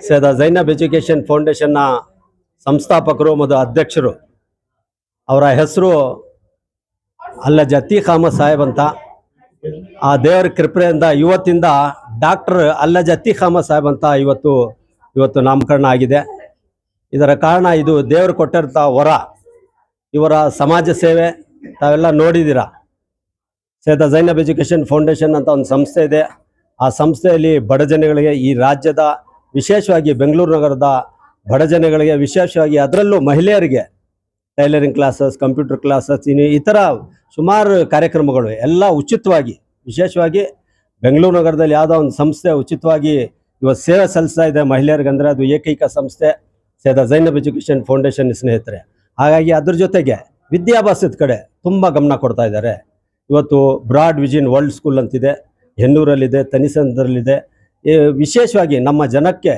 Syed ಝೈನಬ್ education ಫೌಂಡೇಶನ್ನ ಸಂಸ್ಥಾಪಕರು ಮತ್ತು ಅಧ್ಯಕ್ಷರು. ಅವರ ಹೆಸರು ಅಲ್ಲಜ್ ಅತೀಕ್ ಅಹಮದ್ ಸಾಹೇಬ್ ಅಂತ. ಆ ದೇವರ ಕೃಪೆಯಿಂದ ಇವತ್ತಿಂದ ಡಾಕ್ಟರ್ ಅಲ್ಲಜ್ ಅತೀಕ್ ಅಹಮದ್ ಸಾಹೇಬ್ ಅಂತ ಇವತ್ತು ನಾಮಕರಣ ಆಗಿದೆ. ಇದರ ಕಾರಣ ಇದು ದೇವರು ಕೊಟ್ಟಿರ್ತ ವರ. ಇವರ ಸಮಾಜ ಸೇವೆ ತಾವೆಲ್ಲ ನೋಡಿದ್ದೀರಾ. ಸೈಯದ್ ಝೈನಬ್ ಎಜುಕೇಷನ್ ಫೌಂಡೇಶನ್ ಅಂತ ಒಂದು ಸಂಸ್ಥೆ ಇದೆ. ಆ ಸಂಸ್ಥೆಯಲ್ಲಿ ಬಡ ಜನಗಳಿಗೆ, ಈ ರಾಜ್ಯದ ವಿಶೇಷವಾಗಿ ಬೆಂಗಳೂರು ನಗರದ ಬಡ ಜನಗಳಿಗೆ, ವಿಶೇಷವಾಗಿ ಅದರಲ್ಲೂ ಮಹಿಳೆಯರಿಗೆ ಟೈಲರಿಂಗ್ ಕ್ಲಾಸಸ್, ಕಂಪ್ಯೂಟರ್ ಕ್ಲಾಸಸ್, ಇತರ ಸುಮಾರು ಕಾರ್ಯಕ್ರಮಗಳು ಎಲ್ಲ ಉಚಿತವಾಗಿ, ವಿಶೇಷವಾಗಿ ಬೆಂಗಳೂರು ನಗರದಲ್ಲಿ ಯಾವುದೋ ಒಂದು ಸಂಸ್ಥೆ ಉಚಿತವಾಗಿ ಇವತ್ತು ಸೇವೆ ಸಲ್ಲಿಸ್ತಾ ಇದೆ ಮಹಿಳೆಯರಿಗೆ. ಅಂದರೆ ಅದು ಏಕೈಕ ಸಂಸ್ಥೆ ಸೈಯದ್ ಝೈನಬ್ ಎಜುಕೇಷನ್ ಫೌಂಡೇಶನ್ ಸ್ನೇಹಿತರೆ. ಹಾಗಾಗಿ ಅದ್ರ ಜೊತೆಗೆ ವಿದ್ಯಾಭ್ಯಾಸದ ಕಡೆ ತುಂಬ ಗಮನ ಕೊಡ್ತಾ ಇದ್ದಾರೆ. ಇವತ್ತು ಬ್ರಾಡ್ ವಿಷನ್ ವರ್ಲ್ಡ್ ಸ್ಕೂಲ್ ಅಂತಿದೆ, ಹೆನ್ನೂರಲ್ಲಿದೆ, ತನಿಸಂದ್ರಲ್ಲಿದೆ. ವಿಶೇಷವಾಗಿ ನಮ್ಮ ಜನಕ್ಕೆ